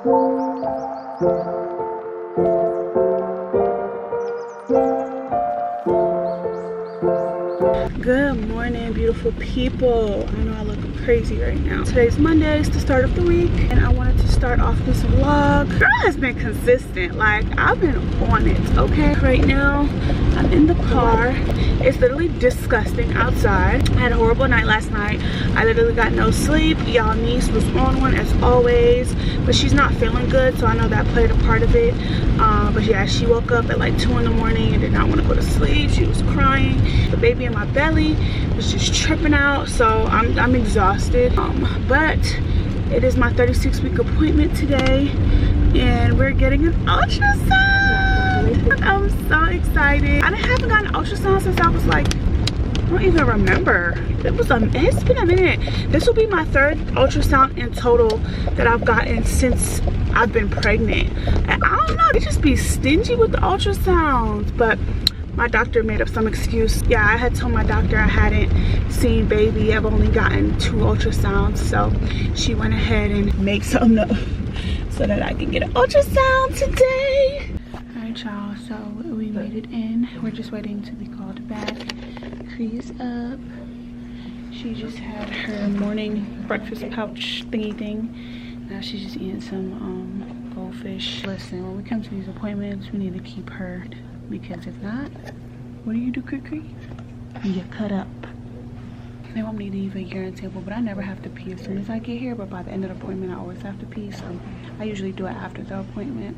Good morning, beautiful people. I know I look crazy right now. Today's Monday, it's the start of the week, and I wanted to start off this vlog. Girl has been consistent, like I've been on it, okay? Right now, I'm in the car. It's literally disgusting outside. I had a horrible night last night. I literally got no sleep. Y'all niece was on one as always, but she's not feeling good, so I know that played a part of it. But yeah, she woke up at like 2 in the morning and did not want to go to sleep. She was crying. The baby in my belly was just tripping out, so I'm exhausted. But it is my 36-week appointment today, and we're getting an ultrasound. I'm so excited. I haven't gotten an ultrasound since I was like, I don't even remember. It's been a minute. This will be my 3rd ultrasound in total that I've gotten since I've been pregnant. And I don't know, they just be stingy with the ultrasounds, but my doctor made up some excuse. Yeah, I had told my doctor I hadn't seen baby. I've only gotten 2 ultrasounds, so she went ahead and made something up so that I can get an ultrasound today. All right, y'all, so we made it in. We're just waiting to be called back. Cree is up. She just had her morning breakfast pouch thingy thing. Now she's just eating some goldfish. Listen, when we come to these appointments, we need to keep her, because if not, what do you do, Cree? You cut up. They want me to leave a urine sample, but I never have to pee as soon as I get here, but by the end of the appointment I always have to pee, so I usually do it after the appointment.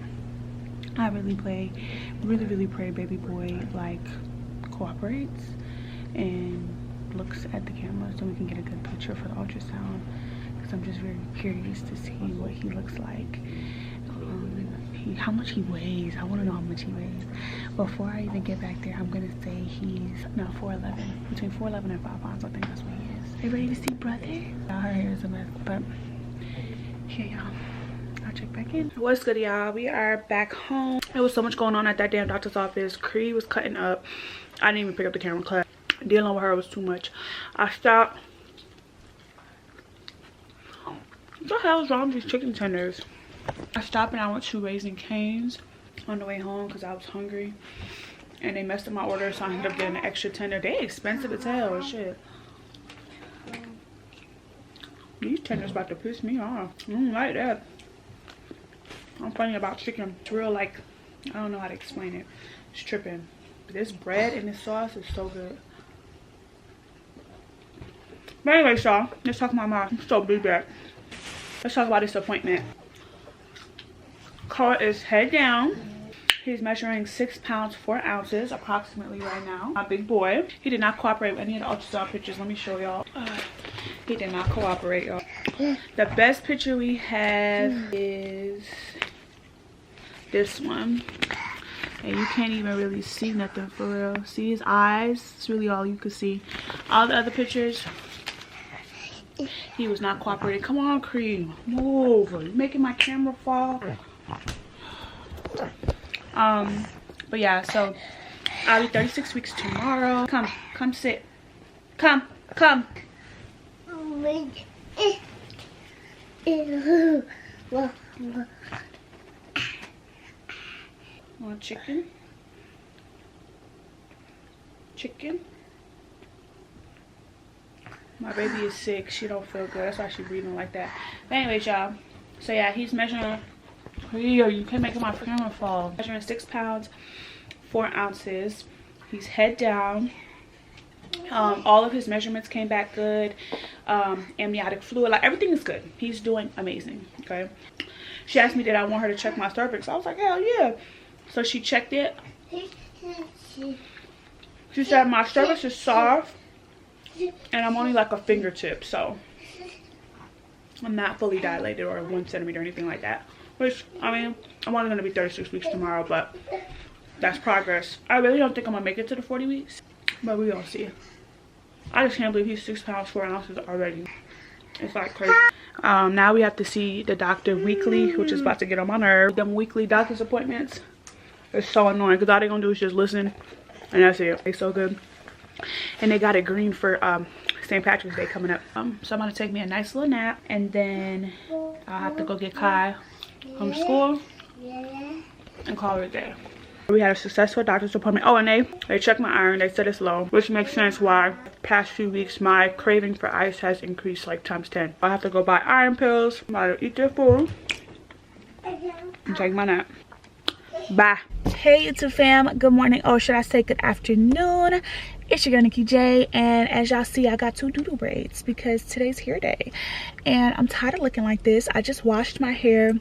I really pray baby boy like cooperates and looks at the camera so we can get a good picture for the ultrasound, because I'm just very curious to see what he looks like. How much he weighs. I want to know how much he weighs. Before I even get back there, I'm gonna say he's not 4'11", between 4'11" and 5 pounds. I think that's what he is. Are you ready to see brother? Her hair is a mess, but here, y'all, I'll check back in. What's good, y'all? We are back home. There was so much going on at that damn doctor's office. Cree was cutting up. I didn't even pick up the camera class. Dealing with her was too much. I stopped. What the hell is wrong with these chicken tenders? I stopped and I went to Raising Cane's on the way home because I was hungry, and they messed up my order, so I ended up getting an extra tender. They expensive as hell. Shit, these tenders about to piss me off. I don't like that. I'm funny about chicken. It's real, like, I don't know how to explain it. It's tripping. But this bread and this sauce is so good. But anyway, y'all, let's talk about my let's talk about this appointment. Carl is head down. He's measuring 6 pounds 4 ounces approximately right now. My big boy. He did not cooperate with any of the ultrasound pictures. Let me show y'all. He did not cooperate, y'all. The best picture we have is this one, and you can't even really see nothing for real. See his eyes? It's really all you could see. All the other pictures, he was not cooperating. Come on, Cree, move. You're making my camera fall. But yeah, so I'll be 36 weeks tomorrow. Come sit. Come. Want chicken? My baby is sick. She don't feel good. That's why she's breathing like that. But anyways, y'all, so yeah, he's measuring. You can't make my camera fall. Measuring 6 pounds 4 ounces. He's head down. All of his measurements came back good. Amniotic fluid, like everything is good. He's doing amazing. Okay, she asked me did I want her to check my cervix. I was like, hell yeah. So she checked it. She said my cervix is soft and I'm only like a fingertip, so I'm not fully dilated or 1 centimeter or anything like that. Which, I mean, I'm only going to be 36 weeks tomorrow, but that's progress. I really don't think I'm going to make it to the 40 weeks, but we gonna see. I just can't believe he's 6 pounds 4 ounces already. It's like crazy. Now we have to see the doctor weekly, which is about to get on my nerves. Them weekly doctor's appointments, it's so annoying because all they're going to do is just listen, and that's it. It's so good. And they got it green for St. Patrick's Day coming up. So I'm going to take me a nice little nap, and then I'll have to go get Kai from school and call it a day. We had a successful doctor's appointment. Oh, and they checked my iron. They said it's low, which makes sense why past few weeks my craving for ice has increased like times 10. I have to go buy iron pills. I'm about to eat their food and take my nap. Bye. Hey YouTube fam, good morning, or should I say good afternoon. It's your girl Nikki J, and as y'all see, I got 2 doodle braids because today's hair day and I'm tired of looking like this. I just washed my hair,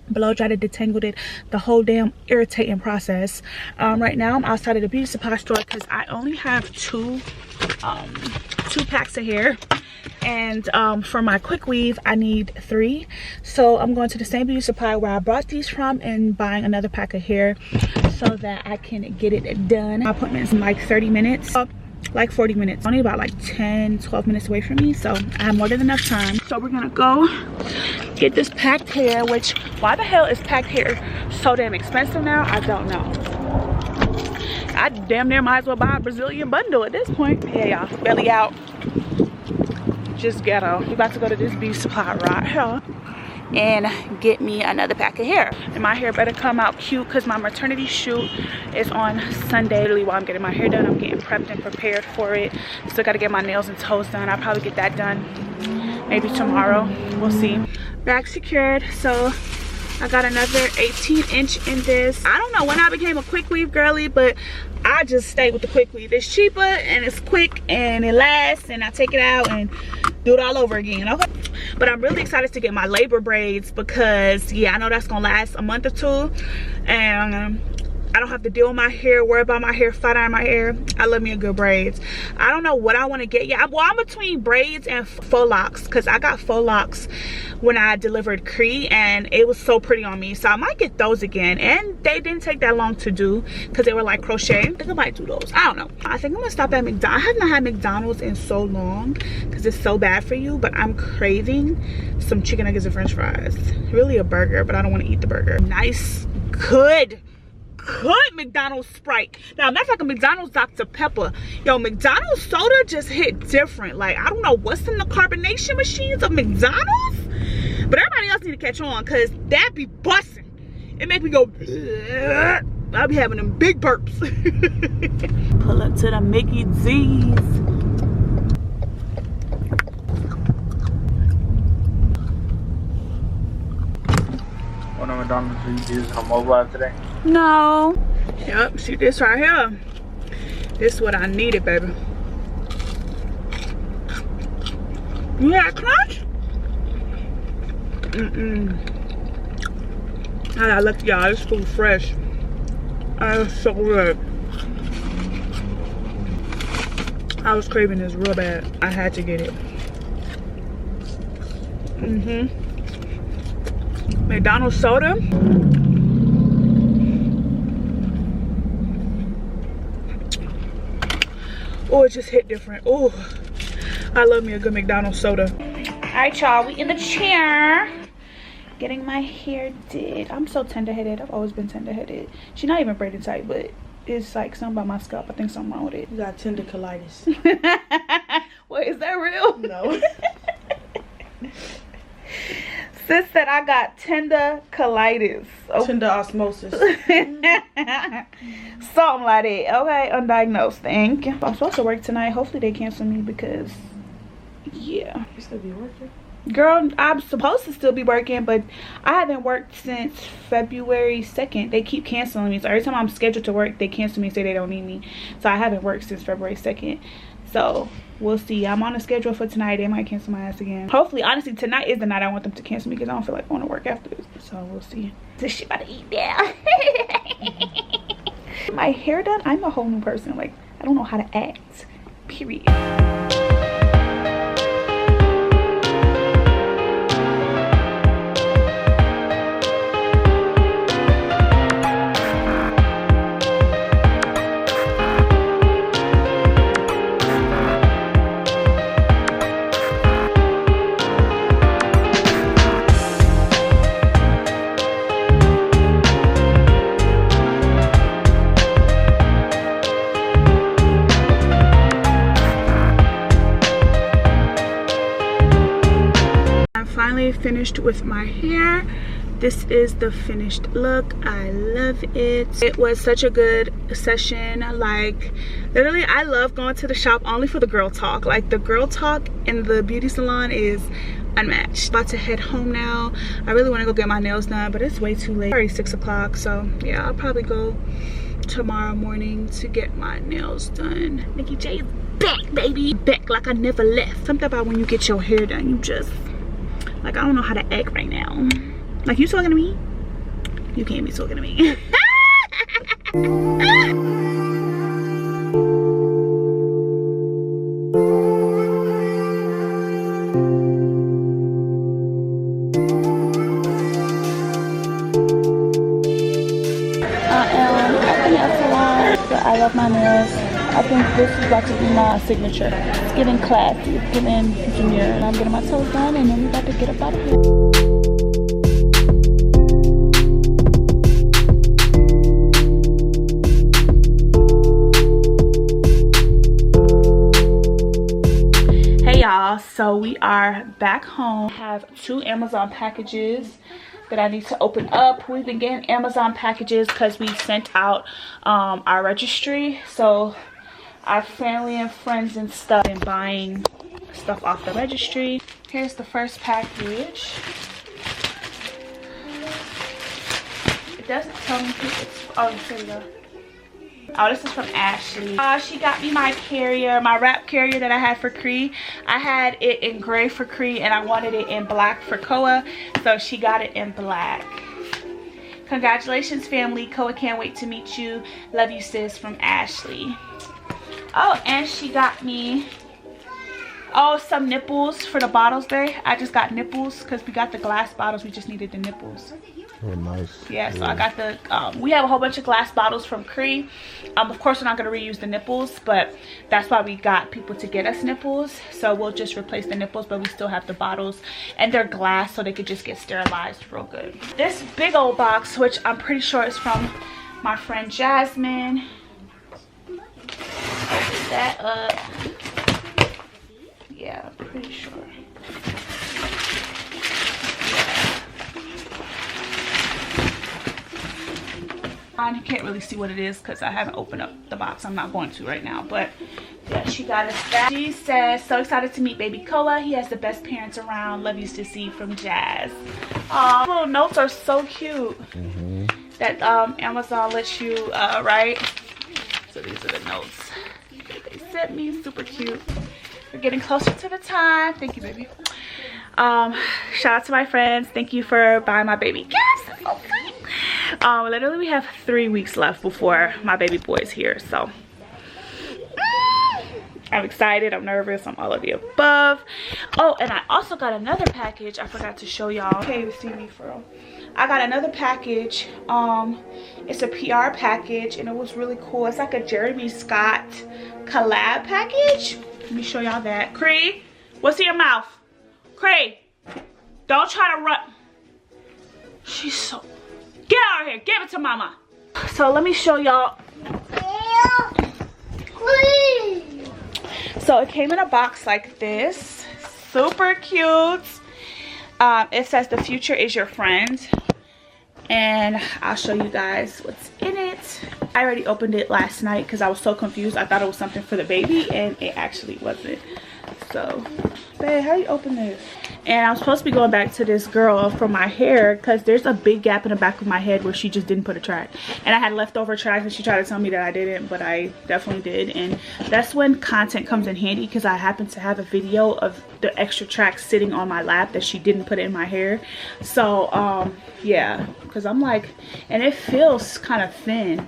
blow dried it, detangled it, the whole damn irritating process. Right now I'm outside of the beauty supply store because I only have two packs of hair, and for my quick weave I need 3. So I'm going to the same beauty supply where I brought these from and buying another pack of hair so that I can get it done. My appointment is in like 30 minutes, like 40 minutes, only about like 10-12 minutes away from me, so I have more than enough time. So we're gonna go get this packed hair, which why the hell is packed hair so damn expensive now? I don't know. I damn near might as well buy a Brazilian bundle at this point. Yeah, y'all, belly out, just ghetto. We about to go to this beauty supply right here and get me another pack of hair, and my hair better come out cute because my maternity shoot is on Sunday. Literally while I'm getting my hair done, I'm getting prepped and prepared for it. Still got to get my nails and toes done. I'll probably get that done maybe tomorrow, we'll see. Bag secured, so I got another 18-inch in this. I don't know when I became a quick weave girly, but I just stay with the quick weave. It's cheaper and it's quick and it lasts, and I take it out and do it all over again. Okay, but I'm really excited to get my labor braids because yeah, I know that's gonna last a month or 2, and I don't have to deal with my hair, worry about my hair, flat iron my hair. I love me a good braids. I don't know what I want to get yet. Well, I'm between braids and faux locks because I got faux locks when I delivered Cree and it was so pretty on me, so I might get those again, and they didn't take that long to do because they were like crochet. I think I might do those. I don't know. I think I'm gonna stop at McDonald's. I have not had McDonald's in so long because it's so bad for you, but I'm craving some chicken nuggets and french fries. Really a burger, but I don't want to eat the burger. Nice, good McDonald's Sprite. Now that's like a McDonald's Dr. Pepper. Yo, McDonald's soda just hit different. Like, I don't know what's in the carbonation machines of McDonald's, but everybody else need to catch on because that be busting. It make me go bleh. I'll be having them big burps. Pull up to the Mickey D's. What on McDonald's you using a mobile app today? No. Yep, see this right here. This is what I needed, baby. You hear that crunch? I look, y'all, this food fresh. It's so good. I was craving this real bad. I had to get it. McDonald's soda. Oh, it just hit different. Oh, I love me a good McDonald's soda. All right, y'all, we in the chair getting my hair did. I'm so tender-headed. I've always been tender-headed. She's not even braided tight, but it's like something about my scalp. I think something wrong with it. You got tender colitis. Wait, is that real? No. Sis said I got tender colitis. Oh. Tender osmosis. Something like that. Okay, undiagnosed. Thank you. I'm supposed to work tonight. Hopefully they cancel me because, yeah. You still be working? Girl, I'm supposed to still be working, but I haven't worked since February 2nd. They keep canceling me. So every time I'm scheduled to work, they cancel me and say they don't need me. So I haven't worked since February 2nd. So we'll see. I'm on a schedule for tonight. They might cancel my ass again. Hopefully, honestly, tonight is the night I want them to cancel me because I don't feel like I want to work after this. So we'll see. This shit about to eat now. My hair done, I'm a whole new person. Like, I don't know how to act. Period. Finished with my hair. This is the finished look. I love it. It was such a good session. Like, literally, I love going to the shop only for the girl talk. Like, the girl talk in the beauty salon is unmatched. About to head home now. I really want to go get my nails done, but it's way too late. It's already 6 o'clock, so yeah, I'll probably go tomorrow morning to get my nails done. Nikki J is back, baby. Back like I never left. Something about when you get your hair done, you just, like, I don't know how to act right now. Like, you talking to me? You can't be talking to me. I love my nails. I think this is about to be my signature. It's giving classy, it's giving junior. And I'm getting my toes done and then we're about to get up out of here. Hey y'all, so we are back home. I have 2 Amazon packages that I need to open up. We've been getting Amazon packages because we sent out our registry, so our family and friends and stuff been buying stuff off the registry. Here's the first package. It doesn't tell me who it's, oh, here we go. Oh, this is from Ashley. She got me my carrier, my wrap carrier that I had for Cree. I had it in gray for Cree and I wanted it in black for Koa, so she got it in black. Congratulations, family. Koa can't wait to meet you. Love you, sis, from Ashley. Oh, and she got me, oh, some nipples for the bottles there. I just got nipples because we got the glass bottles. We just needed the nipples. Oh, nice. Yeah, so I got the, we have a whole bunch of glass bottles from Cree. Of course, we're not going to reuse the nipples, but that's why we got people to get us nipples. So we'll just replace the nipples, but we still have the bottles. And they're glass, so they could just get sterilized real good. This big old box, which I'm pretty sure is from my friend Jasmine. Open that up. Yeah, I'm pretty sure. I can't really see what it is because I haven't opened up the box. I'm not going to right now, but yeah, she got us that. She says, so excited to meet baby Koa. He has the best parents around. Love you, sissy, from Jazz. Aw, little notes are so cute. That Amazon lets you write. So these are the notes that they sent me. Super cute. We're getting closer to the time. Thank you, baby. Shout out to my friends. Thank you for buying my baby gifts. Okay. Literally we have 3 weeks left before my baby boy is here, so I'm excited, I'm nervous, I'm all of the above. Oh, and I also got another package. I forgot to show y'all. You can't even see me for real. I got another package. It's a PR package and it was really cool. It's like a Jeremy Scott collab package. Let me show y'all that. Cree, what's in your mouth? Cree, don't try to run. She's so, get out of here, give it to mama. So let me show y'all. So it came in a box like this, super cute. It says the future is your friend, and I'll show you guys what's in it. I already opened it last night because I was so confused. I thought it was something for the baby and it actually wasn't. So babe, how do you open this? And I'm supposed to be going back to this girl for my hair because there's a big gap in the back of my head where she just didn't put a track, and I had leftover tracks and she tried to tell me that I didn't, but I definitely did. And that's when content comes in handy because I happen to have a video of the extra tracks sitting on my lap that she didn't put in my hair. So yeah, because I'm like, and it feels kind of thin,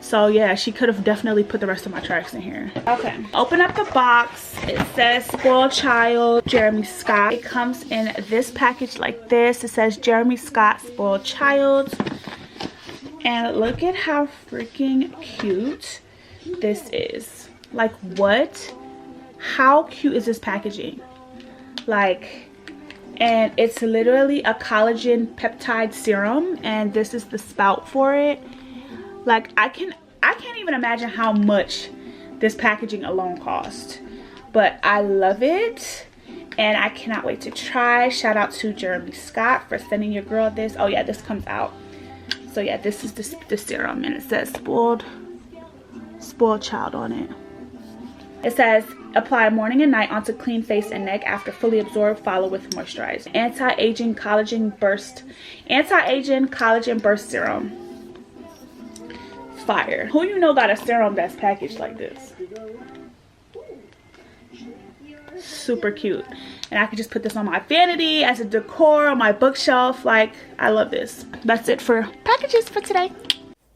so yeah, she could have definitely put the rest of my tracks in here. Okay, open up the box. It says Spoiled Child, Jeremy Scott. It comes in this package like this. It says Jeremy Scott Spoiled Child, and look at how freaking cute this is. Like, what? How cute is this packaging? Like, and it's literally a collagen peptide serum, and this is the spout for it. Like, I can't even imagine how much this packaging alone cost, but I love it. and I cannot wait to try. Shout out to Jeremy Scott for sending your girl this. Oh yeah, this comes out. So yeah, this is the serum, and it says spoiled child on it. It says apply morning and night onto clean face and neck after fully absorbed, follow with moisturize. Anti-aging collagen burst serum. Fire. Who you know got a serum that's packaged like this? Super cute. And I could just put this on my vanity as a decor on my bookshelf. Like, I love this. That's it for packages for today.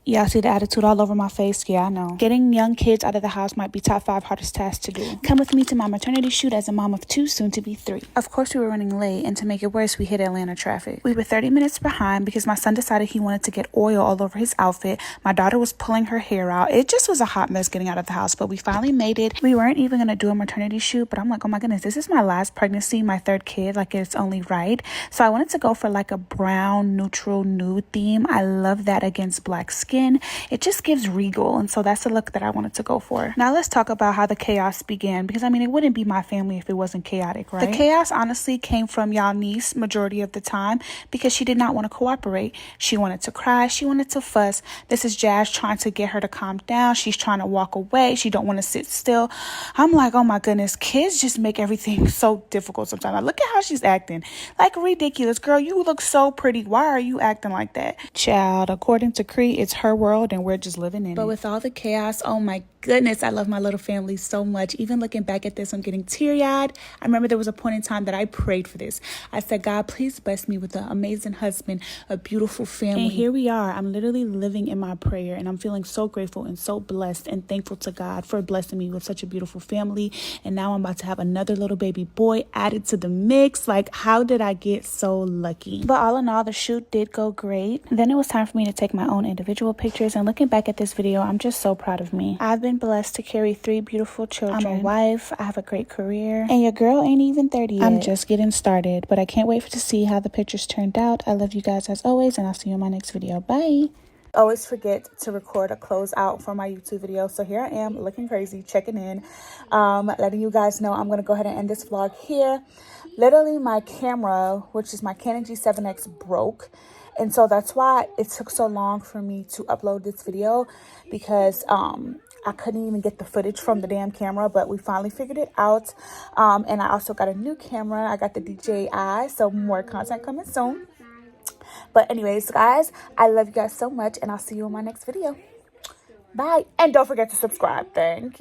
Yeah, I see the attitude all over my face. Yeah, I know. Getting young kids out of the house might be top 5 hardest tasks to do. Come with me to my maternity shoot as a mom of 2, soon to be 3. Of course, we were running late, and to make it worse, we hit Atlanta traffic. We were 30 minutes behind because my son decided he wanted to get oil all over his outfit. My daughter was pulling her hair out. It just was a hot mess getting out of the house, but we finally made it. We weren't even going to do a maternity shoot, but I'm like, oh my goodness, this is my last pregnancy, my 3rd kid. Like, it's only right. So I wanted to go for like a brown, neutral, nude theme. I love that against black skin. It just gives regal, and so that's the look that I wanted to go for. Now let's talk about how the chaos began, because I mean, it wouldn't be my family if it wasn't chaotic, right? The chaos honestly came from y'all niece majority of the time, because she did not want to cooperate. She wanted to cry, she wanted to fuss. This is Jazz trying to get her to calm down. She's trying to walk away, she don't want to sit still. I'm like, oh my goodness, kids just make everything so difficult sometimes. Like, look at how she's acting, like ridiculous. Girl, you look so pretty, why are you acting like that? Child, according to Cree, it's her world and we're just living in it. But with all the chaos, oh my goodness, I love my little family so much. Even looking back at this, I'm getting teary-eyed. I remember there was a point in time that I prayed for this. I said, God, please bless me with an amazing husband, a beautiful family. And here we are. I'm literally living in my prayer, and I'm feeling so grateful and so blessed and thankful to God for blessing me with such a beautiful family. And now I'm about to have another little baby boy added to the mix. Like, how did I get so lucky? But all in all, the shoot did go great. Then it was time for me to take my own individual pictures, and looking back at this video, I'm just so proud of me. I've been blessed to carry 3 beautiful children. I'm a wife, I have a great career, and your girl ain't even 30 yet. I'm just getting started, but I can't wait to see how the pictures turned out. I love you guys as always, and I'll see you in my next video. Bye. Always forget to record a close out for my YouTube video. So here I am looking crazy, checking in, letting you guys know I'm going to go ahead and end this vlog here. Literally my camera, which is my Canon G7X, broke. And so that's why it took so long for me to upload this video, because I couldn't even get the footage from the damn camera, but we finally figured it out. And I also got a new camera. I got the DJI, so more content coming soon. But anyways, guys, I love you guys so much, and I'll see you in my next video. Bye. And don't forget to subscribe. Thank you.